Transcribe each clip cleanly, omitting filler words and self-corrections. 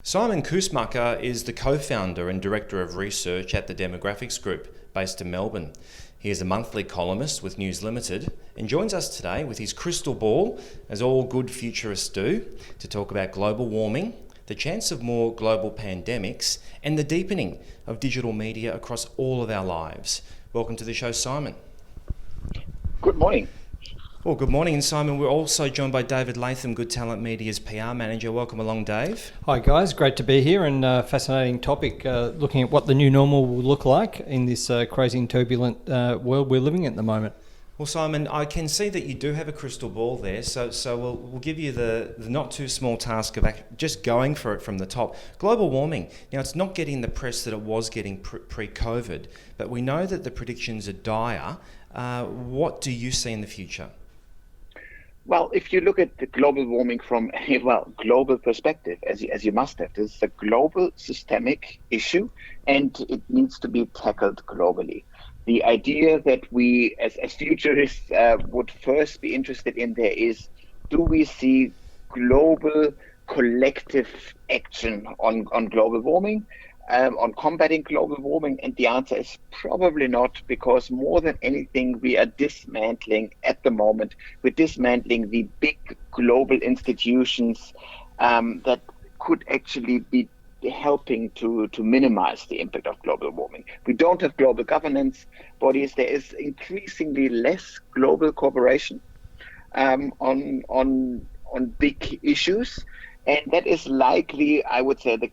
Simon Kuestenmacher is the co-founder and director of research at the Demographics Group, based in Melbourne. He is a monthly columnist with News Limited and joins us today with his crystal ball, as all good futurists do, to talk about global warming, the chance of more global pandemics, and the deepening of digital media across all of our lives. Welcome to the show, Simon. Good morning. Well, good morning. And Simon, we're also joined by David Latham, Good Talent Media's PR manager. Welcome along, Dave. Hi guys, great to be here, and fascinating topic, looking at what the new normal will look like in this crazy and turbulent world we're living in at the moment. Well, Simon, I can see that you do have a crystal ball there, so we'll give you the not too small task of just going for it from the top. Global warming. Now, it's not getting the press that it was getting pre-COVID, but we know that the predictions are dire. What do you see in the future? Well, if you look at the global warming from a global perspective, as you must have, this is a global systemic issue, and it needs to be tackled globally. The idea that we, as futurists, would first be interested in there is, do we see global collective action on global warming, on combating global warming? And the answer is probably not, because more than anything, we are dismantling at the moment. We're dismantling the big global institutions that could actually be helping to minimize the impact of global warming. We don't have global governance bodies. There is increasingly less global cooperation on big issues, and that is likely, I would say, the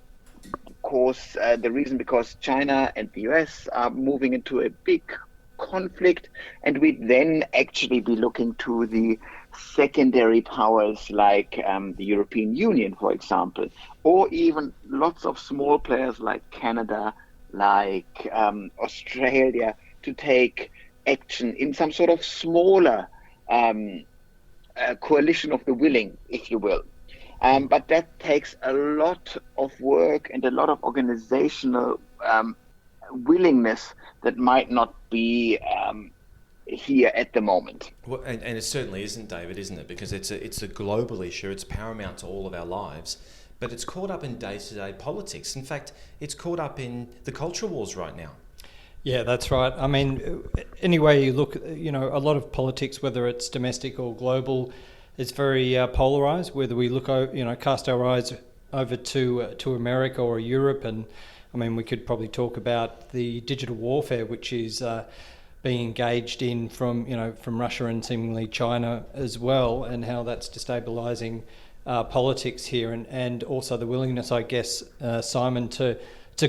reason because China and the US are moving into a big conflict, and we then actually be looking to the secondary powers like the European Union, for example, or even lots of small players like Canada, like Australia, to take action in some sort of smaller coalition of the willing, if you will. But that takes a lot of work and a lot of organizational willingness that might not be here at the moment. Well, and it certainly isn't, David, isn't it? Because it's a global issue. It's paramount to all of our lives, but it's caught up in day-to-day politics. In fact, it's caught up in the culture wars right now. Yeah, that's right. I mean, any way you look, a lot of politics, whether it's domestic or global, it's very polarized. Whether we look, cast our eyes over to America or Europe, and I mean, we could probably talk about the digital warfare, which is being engaged in from Russia and seemingly China as well, and how that's destabilizing politics here, and also the willingness, I guess, Simon, to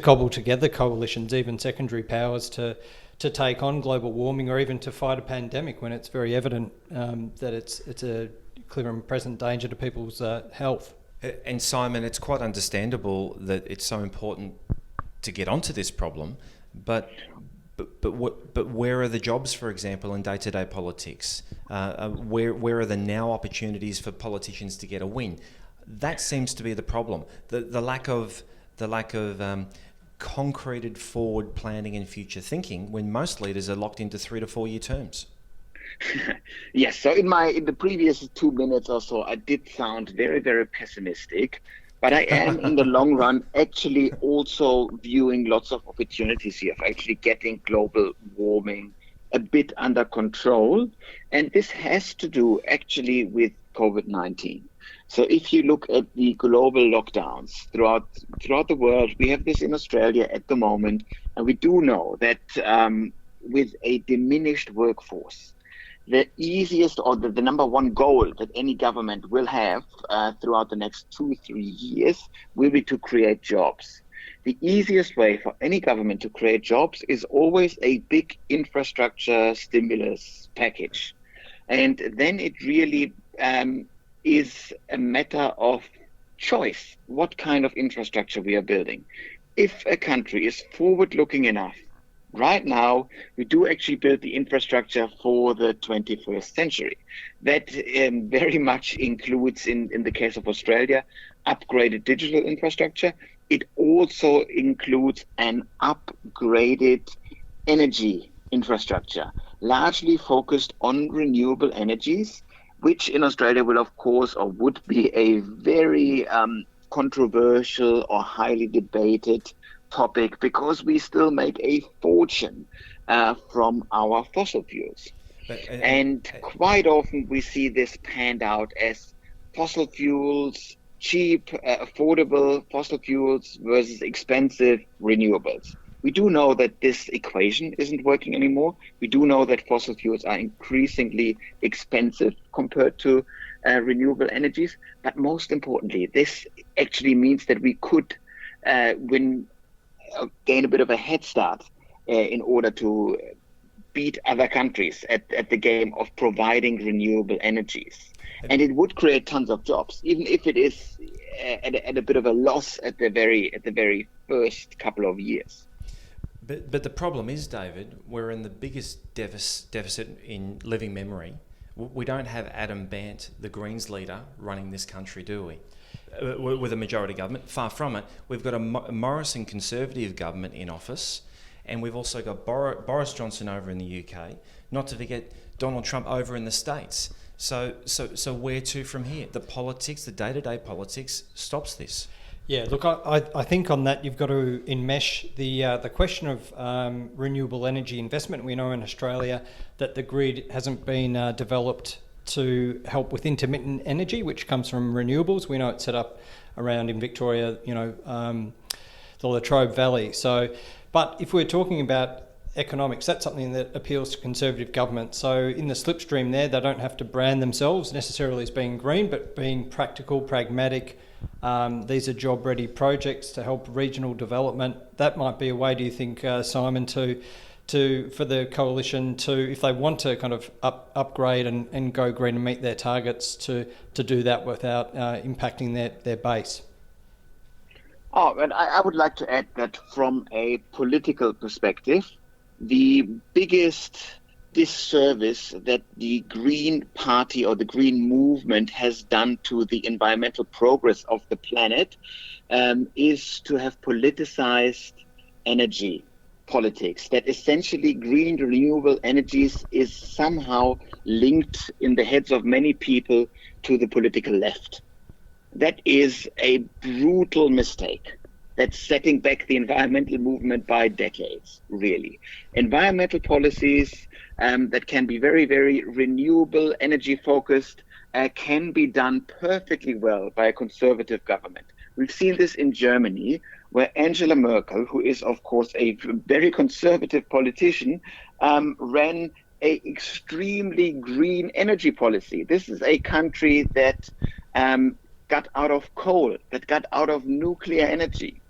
cobble together coalitions, even secondary powers, to take on global warming or even to fight a pandemic when it's very evident that it's a clear and present danger to people's health. And Simon, it's quite understandable that it's so important to get onto this problem, but where are the jobs, for example, in day-to-day politics? Where are the now opportunities for politicians to get a win? That seems to be the problem. The lack of concreted forward planning and future thinking, when most leaders are locked into 3 to 4 year terms. Yes. So in the previous 2 minutes or so, I did sound very, very pessimistic, but I am in the long run actually also viewing lots of opportunities here for actually getting global warming a bit under control. And this has to do actually with COVID-19. So if you look at the global lockdowns throughout the world, we have this in Australia at the moment, and we do know that with a diminished workforce, the easiest or the number one goal that any government will have throughout the next 2-3 years will be to create jobs. The easiest way for any government to create jobs is always a big infrastructure stimulus package. And then it really is a matter of choice, what kind of infrastructure we are building. If a country is forward-looking enough, right now, we do actually build the infrastructure for the 21st century. That very much includes, in the case of Australia, upgraded digital infrastructure. It also includes an upgraded energy infrastructure, largely focused on renewable energies, which in Australia will, of course, or would be a very controversial or highly debated topic because we still make a fortune from our fossil fuels. And quite often we see this panned out as fossil fuels, cheap, affordable fossil fuels versus expensive renewables. We do know that this equation isn't working anymore. We do know that fossil fuels are increasingly expensive compared to renewable energies. But most importantly, this actually means that we could gain a bit of a head start in order to beat other countries at the game of providing renewable energies. And it would create tons of jobs, even if it is at a bit of a loss at the very first couple of years. But the problem is, David, we're in the biggest deficit in living memory. We don't have Adam Bandt, the Greens leader, running this country, do we? With a majority government. Far from it. We've got a Morrison Conservative government in office, and we've also got Boris Johnson over in the UK, not to forget Donald Trump over in the States. So where to from here? The politics, the day-to-day politics, stops this. Yeah, look, I think on that you've got to enmesh the question of renewable energy investment. We know in Australia that the grid hasn't been developed to help with intermittent energy, which comes from renewables. We know it's set up around in Victoria, the Latrobe Valley. So, but if we're talking about economics, that's something that appeals to Conservative government. So in the slipstream there, they don't have to brand themselves necessarily as being green, but being practical, pragmatic. These are job-ready projects to help regional development. That might be a way, do you think, Simon, for the coalition to, if they want to kind of upgrade and go green and meet their targets, to do that without impacting their base? Oh, and I would like to add that from a political perspective, the biggest disservice that the Green Party or the Green Movement has done to the environmental progress of the planet is to have politicized energy politics, that essentially green renewable energies is somehow linked in the heads of many people to the political left. That is a brutal mistake. That's setting back the environmental movement by decades, really. Environmental policies that can be very, very renewable energy focused can be done perfectly well by a conservative government. We've seen this in Germany, where Angela Merkel, who is, of course, a very conservative politician, ran an extremely green energy policy. This is a country that got out of coal, that got out of nuclear energy,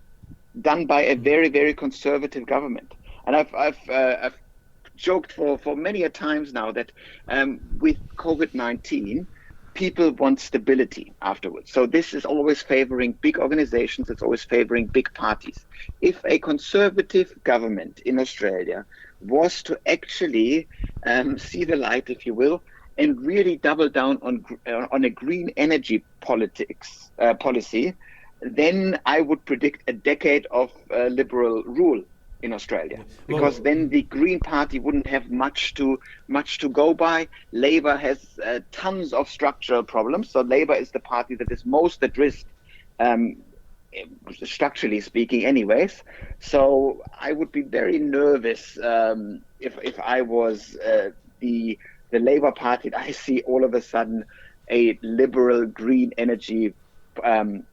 done by a very, very conservative government. And I've joked for many a times now that with COVID-19, people want stability afterwards. So this is always favoring big organizations. It's always favoring big parties. If a conservative government in Australia was to actually see the light, if you will, and really double down on a green energy policy, then I would predict a decade of liberal rule in Australia, because then the Green Party wouldn't have much to go by. Labour has tons of structural problems, so Labour is the party that is most at risk, structurally speaking, anyways. So I would be very nervous if I was the Labour Party. I see all of a sudden a liberal green energy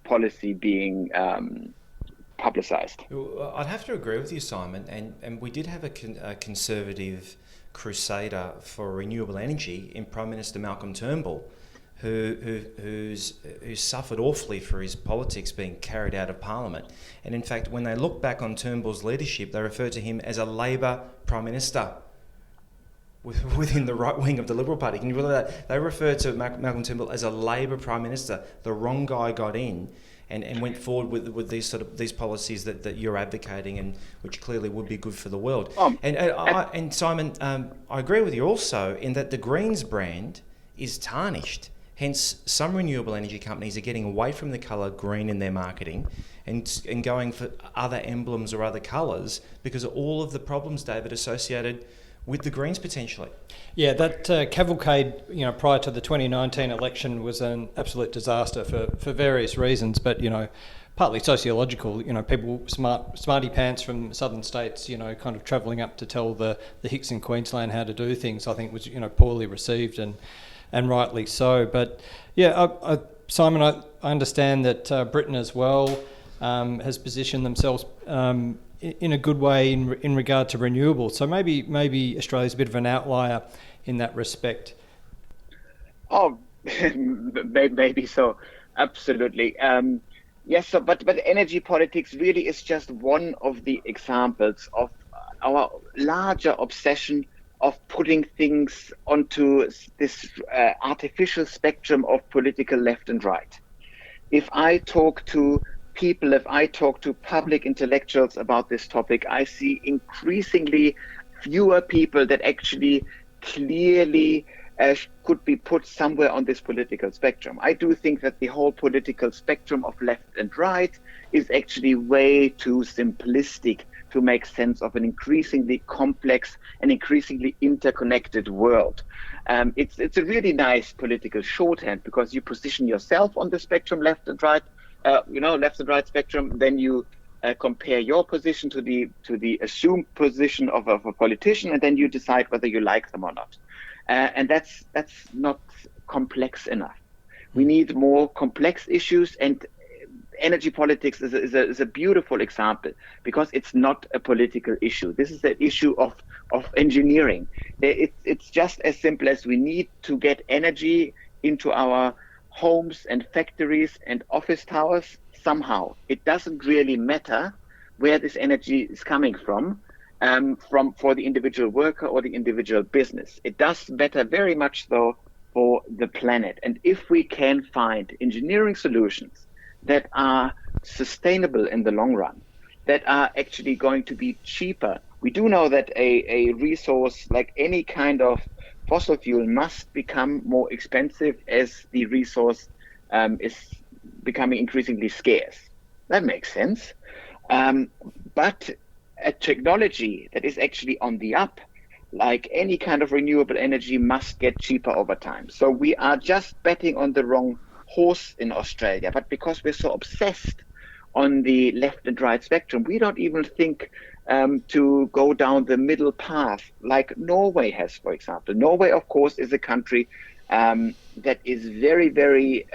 policy being publicised. I'd have to agree with you, Simon, and we did have a conservative crusader for renewable energy in Prime Minister Malcolm Turnbull, who's suffered awfully for his politics being carried out of Parliament. And in fact, when they look back on Turnbull's leadership, they refer to him as a Labor Prime Minister within the right wing of the Liberal Party. Can you believe that? They refer to Malcolm Turnbull as a Labor Prime Minister. The wrong guy got in and went forward with these policies that you're advocating, and which clearly would be good for the world. And Simon, I agree with you also in that the Greens brand is tarnished. Hence, some renewable energy companies are getting away from the colour green in their marketing and going for other emblems or other colours because of all of the problems, David, associated with the Greens potentially? Yeah, that cavalcade, prior to the 2019 election was an absolute disaster for various reasons, but, partly sociological, people, smarty pants from southern states, kind of travelling up to tell the Hicks in Queensland how to do things, I think was, poorly received and rightly so. But yeah, Simon, I understand that Britain as well has positioned themselves in a good way in regard to renewables. So maybe Australia's a bit of an outlier in that respect. Oh, maybe so. Absolutely. Yes, so, but energy politics really is just one of the examples of our larger obsession of putting things onto this artificial spectrum of political left and right. If I talk to people, if I talk to public intellectuals about this topic, I see increasingly fewer people that actually clearly could be put somewhere on this political spectrum. I do think that the whole political spectrum of left and right is actually way too simplistic to make sense of an increasingly complex and increasingly interconnected world. It's a really nice political shorthand because you position yourself on the spectrum, left and right, left and right spectrum, then you compare your position to the assumed position of a politician, and then you decide whether you like them or not. And that's not complex enough. We need more complex issues, and energy politics is a beautiful example because it's not a political issue. This is an issue of engineering. It's just as simple as we need to get energy into our homes and factories and office towers somehow. It doesn't really matter where this energy is coming from for the individual worker or the individual business. It does matter very much though for the planet. And if we can find engineering solutions that are sustainable in the long run, that are actually going to be cheaper. We do know that a resource like any kind of fossil fuel must become more expensive as the resource is becoming increasingly scarce. That makes sense. But a technology that is actually on the up, like any kind of renewable energy, must get cheaper over time. So we are just betting on the wrong horse in Australia. But because we're so obsessed on the left and right spectrum, we don't even think to go down the middle path like Norway has, for example. Norway, of course, is a country that is very, very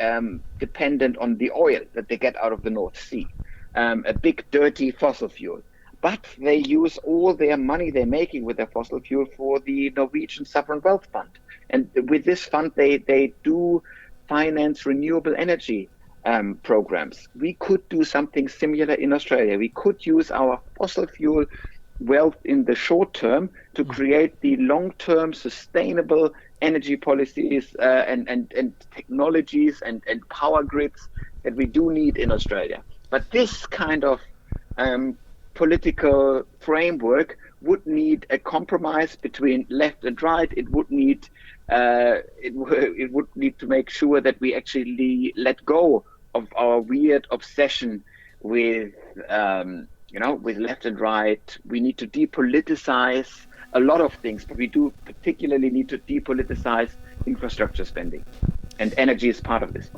dependent on the oil that they get out of the North Sea, a big, dirty fossil fuel. But they use all their money they're making with their fossil fuel for the Norwegian Sovereign Wealth Fund. And with this fund, they do finance renewable energy programs. We could do something similar in Australia. We could use our fossil fuel wealth in the short term to create the long-term sustainable energy policies and technologies and power grids that we do need in Australia. But this kind of political framework would need a compromise between left and right. It would need it would need to make sure that we actually let go of our weird obsession with with left and right. We need to depoliticize a lot of things, but we do particularly need to depoliticize infrastructure spending, and energy is part of this.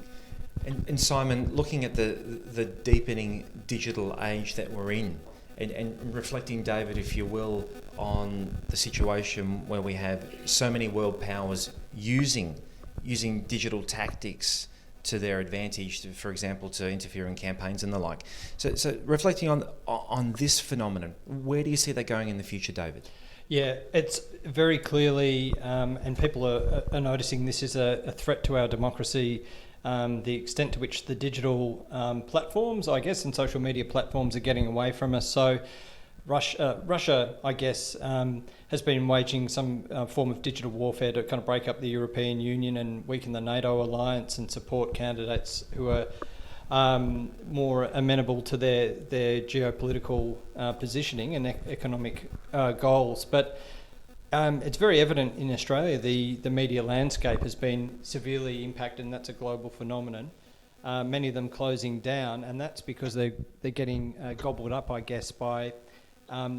And Simon, looking at the deepening digital age that we're in, and reflecting, David, if you will, on the situation where we have so many world powers using digital tactics to their advantage, for example, to interfere in campaigns and the like. So reflecting on this phenomenon, where do you see that going in the future, David? Yeah, it's very clearly, and people are noticing this is a threat to our democracy. The extent to which the digital platforms, I guess, and social media platforms are getting away from us. So Russia, I guess, has been waging some form of digital warfare to kind of break up the European Union and weaken the NATO alliance and support candidates who are more amenable to their geopolitical positioning and economic goals. But it's very evident in Australia, the media landscape has been severely impacted, and that's a global phenomenon. Many of them closing down, and that's because they're getting gobbled up, I guess, by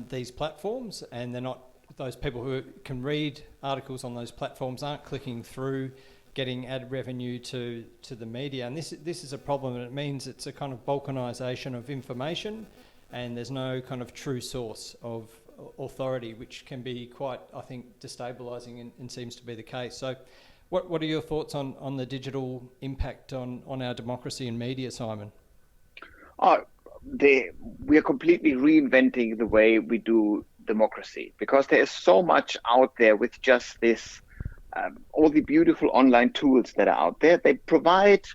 these platforms, and they're not those people who can read articles on those platforms aren't clicking through, getting ad revenue to the media. And this is a problem, and it means it's a kind of balkanisation of information, and there's no kind of true source of authority, which can be quite, I think, destabilising and seems to be the case. So what are your thoughts on the digital impact on our democracy and media, Simon? We are completely reinventing the way we do democracy, because there is so much out there with just this, all the beautiful online tools that are out there. They provide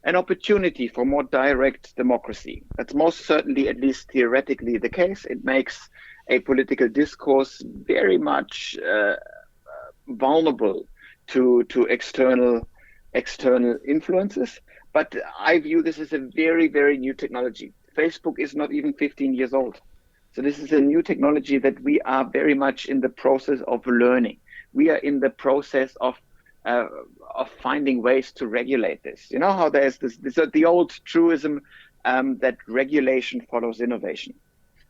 an opportunity for more direct democracy. That's most certainly, at least theoretically, the case. It makes a political discourse very much vulnerable to external influences. But I view this as a very, very new technology. Facebook is not even 15 years old. So this is a new technology that we are very much in the process of learning. We are in the process of finding ways to regulate this. You know how there's the old truism that regulation follows innovation.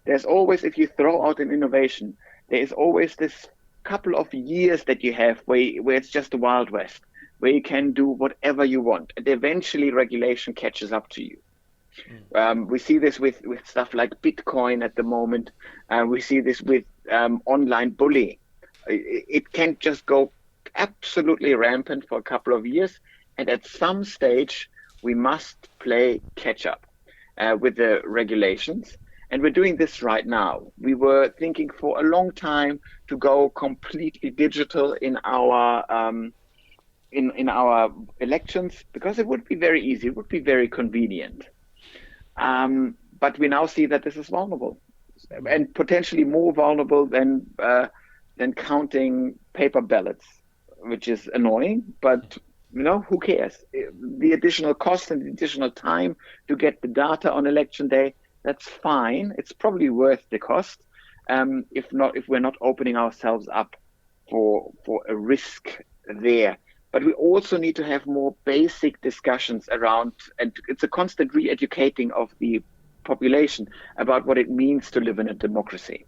There's always, if you throw out an innovation, there is always this couple of years that you have where it's just the Wild West, where you can do whatever you want, and eventually regulation catches up to you. We see this with stuff like Bitcoin at the moment. We see this with online bullying. It can't just go absolutely rampant for a couple of years, and at some stage we must play catch up with the regulations. And we're doing this right now. We were thinking for a long time to go completely digital in our in our elections, because it would be very easy, it would be very convenient. But we now see that this is vulnerable, and potentially more vulnerable than counting paper ballots, which is annoying. But who cares? The additional cost and the additional time to get the data on election day, that's fine. It's probably worth the cost. If we're not opening ourselves up for a risk there. But we also need to have more basic discussions around, and it's a constant re-educating of the population about what it means to live in a democracy.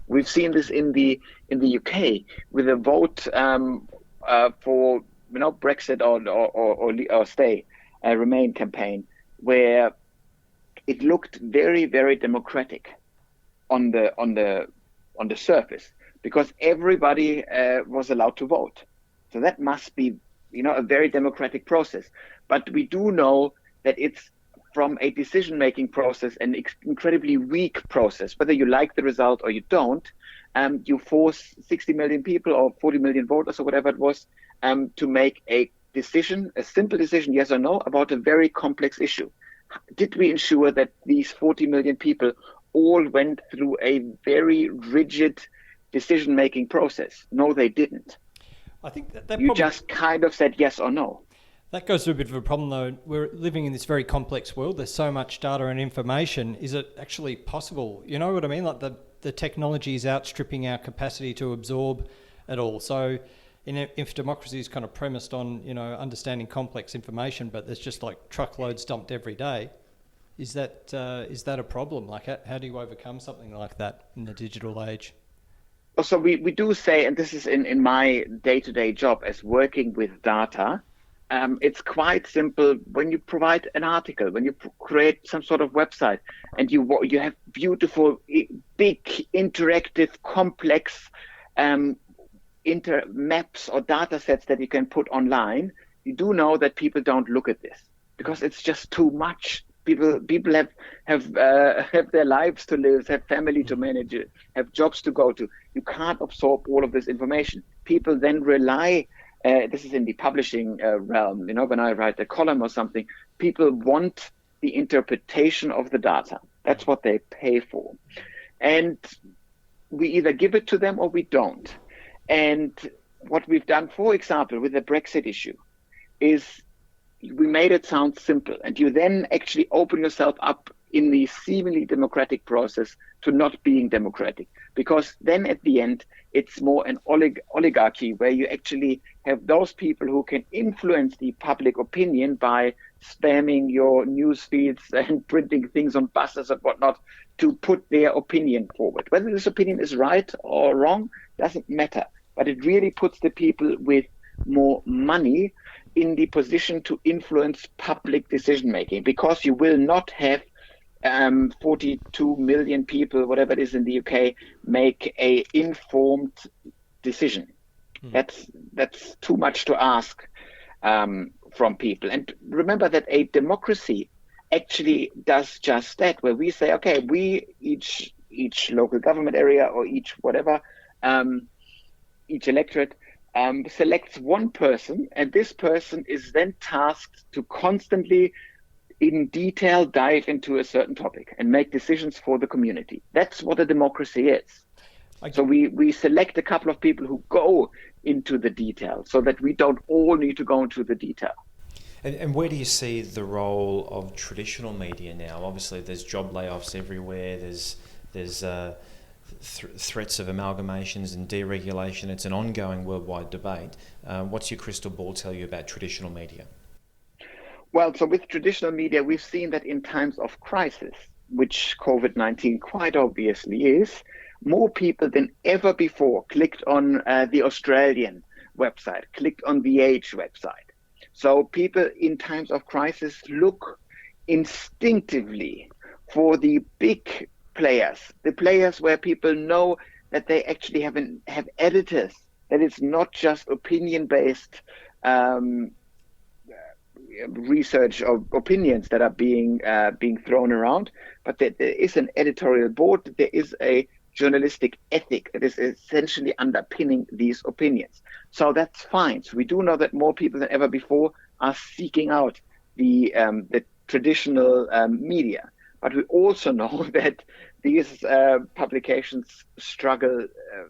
We've seen this in the UK with a vote for Brexit or stay, Remain campaign, where it looked very, very democratic on the surface, because everybody was allowed to vote. So that must be a very democratic process. But we do know that it's from a decision-making process, an incredibly weak process. Whether you like the result or you don't, you force 60 million people or 40 million voters or whatever it was to make a decision, a simple decision, yes or no, about a very complex issue. Did we ensure that these 40 million people all went through a very rigid decision-making process? No, they didn't. I think that you just kind of said yes or no. That goes to a bit of a problem, though. We're living in this very complex world. There's so much data and information. Is it actually possible? You know what I mean? Like the technology is outstripping our capacity to absorb it all. So if democracy is kind of premised on, understanding complex information, but there's just like truckloads dumped every day, is that a problem? Like how do you overcome something like that in the digital age? So we do say, and this is in my day-to-day job as working with data, it's quite simple. When you provide an article, when you create some sort of website, and you have beautiful, big, interactive, complex maps or data sets that you can put online, you do know that people don't look at this because it's just too much. People have their lives to live, have family to manage, have jobs to go to. You can't absorb all of this information. People then rely. This is in the publishing realm. When I write a column or something, people want the interpretation of the data. That's what they pay for, and we either give it to them or we don't. And what we've done, for example, with the Brexit issue, is we made it sound simple, and you then actually open yourself up in the seemingly democratic process to not being democratic, because then at the end it's more an oligarchy where you actually have those people who can influence the public opinion by spamming your news feeds and printing things on buses and whatnot to put their opinion forward. Whether this opinion is right or wrong doesn't matter, but it really puts the people with more money in the position to influence public decision making, because you will not have 42 million people, whatever it is in the UK, make a informed decision. That's too much to ask from people. And remember that a democracy actually does just that, where we say, okay, we each local government area or each whatever, each electorate selects one person, and this person is then tasked to constantly in detail dive into a certain topic and make decisions for the community. That's what a democracy is. So we select a couple of people who go into the detail so that we don't all need to go into the detail. And where do you see the role of traditional media now? Obviously, there's job layoffs everywhere. There's threats of amalgamations and deregulation. It's an ongoing worldwide debate. What's your crystal ball tell you about traditional media? Well, so with traditional media, we've seen that in times of crisis, which COVID-19 quite obviously is, more people than ever before clicked on the Australian website, clicked on the Age website. So people in times of crisis look instinctively for the big players, the players where people know that they actually have editors, that it's not just opinion-based research of opinions that are being thrown around, but that there is an editorial board, that there is a journalistic ethic that is essentially underpinning these opinions. So that's fine. So we do know that more people than ever before are seeking out the traditional media, but we also know that these publications struggle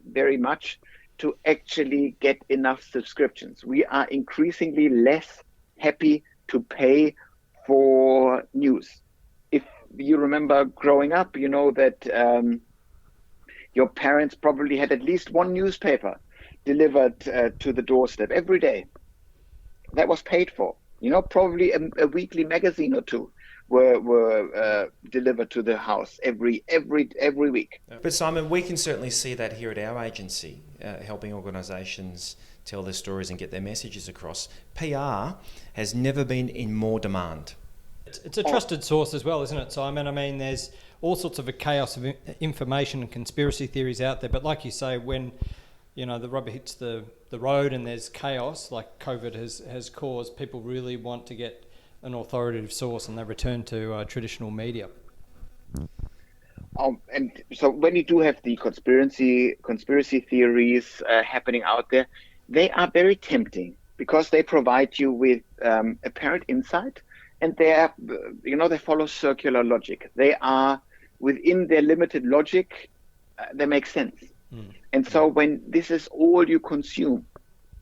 very much to actually get enough subscriptions. We are increasingly less happy to pay for news. If you remember growing up, you know that your parents probably had at least one newspaper delivered to the doorstep every day. That was paid for. You know, probably a weekly magazine or two were delivered to the house every week. But Simon, we can certainly see that here at our agency, helping organisations tell their stories and get their messages across. PR has never been in more demand. It's a trusted source as well, isn't it, Simon? I mean, there's all sorts of a chaos of information and conspiracy theories out there. But like you say, when the rubber hits the road and there's chaos, like COVID has caused, people really want to get an authoritative source, and they return to traditional media. And so when you do have the conspiracy theories happening out there, they are very tempting because they provide you with apparent insight, and they follow circular logic. They are within their limited logic. They make sense. And so when this is all you consume,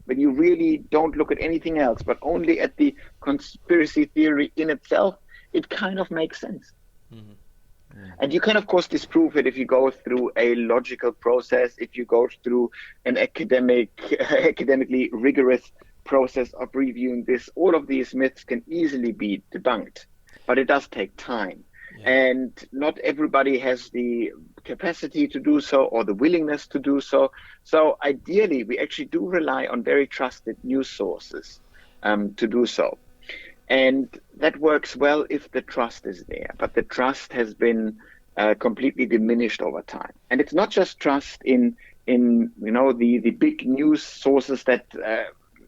when you really don't look at anything else, but only at the conspiracy theory in itself, it kind of makes sense. And you can, of course, disprove it if you go through a logical process, if you go through an academically rigorous process of reviewing this. All of these myths can easily be debunked, but it does take time. Yeah. And not everybody has the capacity to do so or the willingness to do so. So ideally, we actually do rely on very trusted news sources to do so. And that works well if the trust is there, but the trust has been completely diminished over time. And it's not just trust in the big news sources that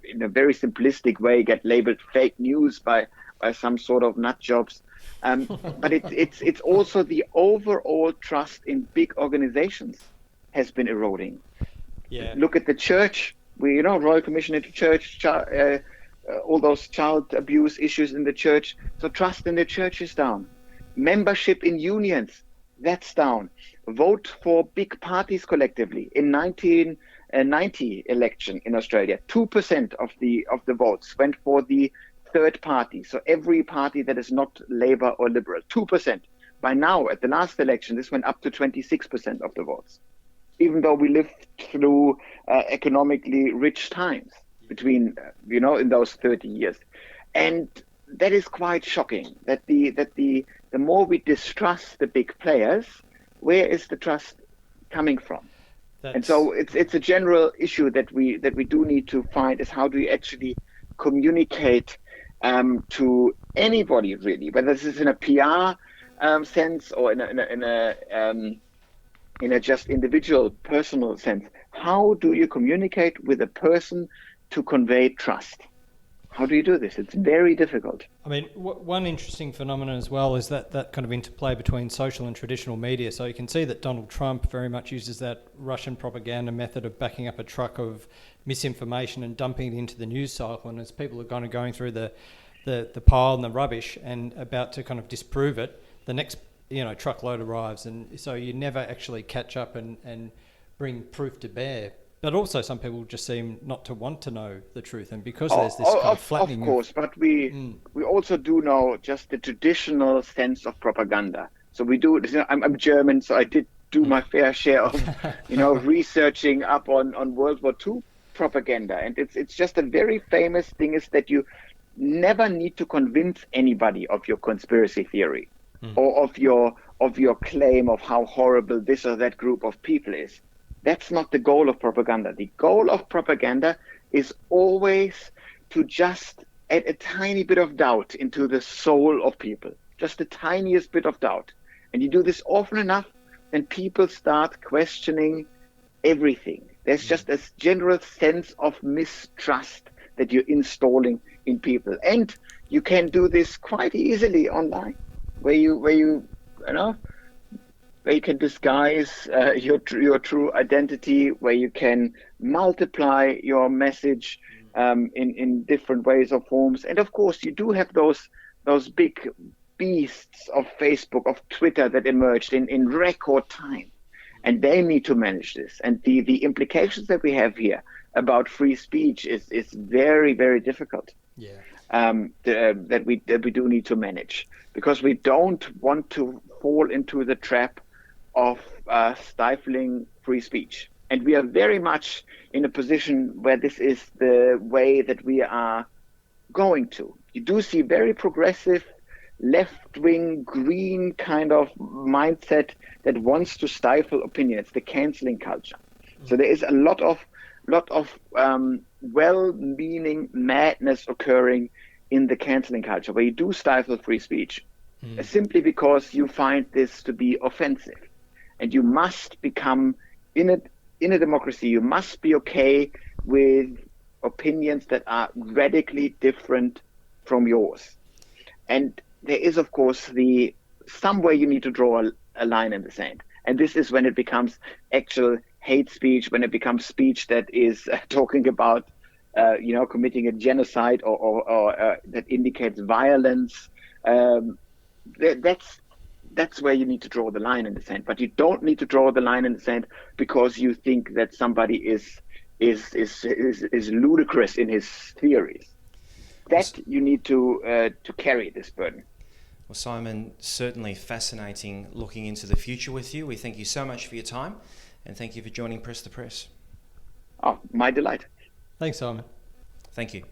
in a very simplistic way get labeled fake news by some sort of nut jobs. But it's also the overall trust in big organizations has been eroding. Yeah. Look at the church. Royal Commission into Church, all those child abuse issues in the church. So trust in the church is down. Membership in unions, that's down. Vote for big parties collectively. In 1990 election in Australia, 2% of the votes went for the third party. So every party that is not Labour or Liberal, 2%. By now, at the last election, this went up to 26% of the votes, even though we lived through economically rich times between, in those 30 years. And that is quite shocking. That the more we distrust the big players, where is the trust coming from? And so it's a general issue that we do need to find, is how do you actually communicate to anybody, really, whether this is in a PR sense or in a just individual personal sense. How do you communicate with a person to convey trust? How do you do this? It's very difficult. I mean, one interesting phenomenon as well is that kind of interplay between social and traditional media. So you can see that Donald Trump very much uses that Russian propaganda method of backing up a truck of misinformation and dumping it into the news cycle. And as people are kind of going through the pile and the rubbish and about to kind of disprove it, the next truckload arrives. And so you never actually catch up and bring proof to bear. But also some people just seem not to want to know the truth. And because there's this kind of flattening... Of course, but we also do know just the traditional sense of propaganda. So we do, I'm German, so I did do my fair share of, researching up on World War II propaganda. And it's just a very famous thing is that you never need to convince anybody of your conspiracy theory or of your claim of how horrible this or that group of people is. That's not the goal of propaganda. The goal of propaganda is always to just add a tiny bit of doubt into the soul of people, just the tiniest bit of doubt. And you do this often enough, then people start questioning everything. There's just a general sense of mistrust that you're installing in people. And you can do this quite easily online, where you can disguise your true identity, where you can multiply your message in different ways or forms. And of course, you do have those big beasts of Facebook, of Twitter that emerged in record time. And they need to manage this. And the implications that we have here about free speech is very, very difficult. Yeah. That we do need to manage, because we don't want to fall into the trap of stifling free speech. And we are very much in a position where this is the way that we are going to. You do see very progressive, left-wing, green kind of mindset that wants to stifle opinion. It's the canceling culture. So there is a lot of well-meaning madness occurring in the canceling culture, where you do stifle free speech simply because you find this to be offensive. And you must become, in a democracy, you must be okay with opinions that are radically different from yours. And there is, of course, somewhere you need to draw a line in the sand. And this is when it becomes actual hate speech, when it becomes speech that is talking about, committing a genocide or that indicates violence. That's where you need to draw the line in the sand. But you don't need to draw the line in the sand because you think that somebody is ludicrous in his theories. That you need to carry this burden. Well, Simon, certainly fascinating looking into the future with you. We thank you so much for your time, and thank you for joining Press to Press. Oh, my delight. Thanks, Simon. Thank you.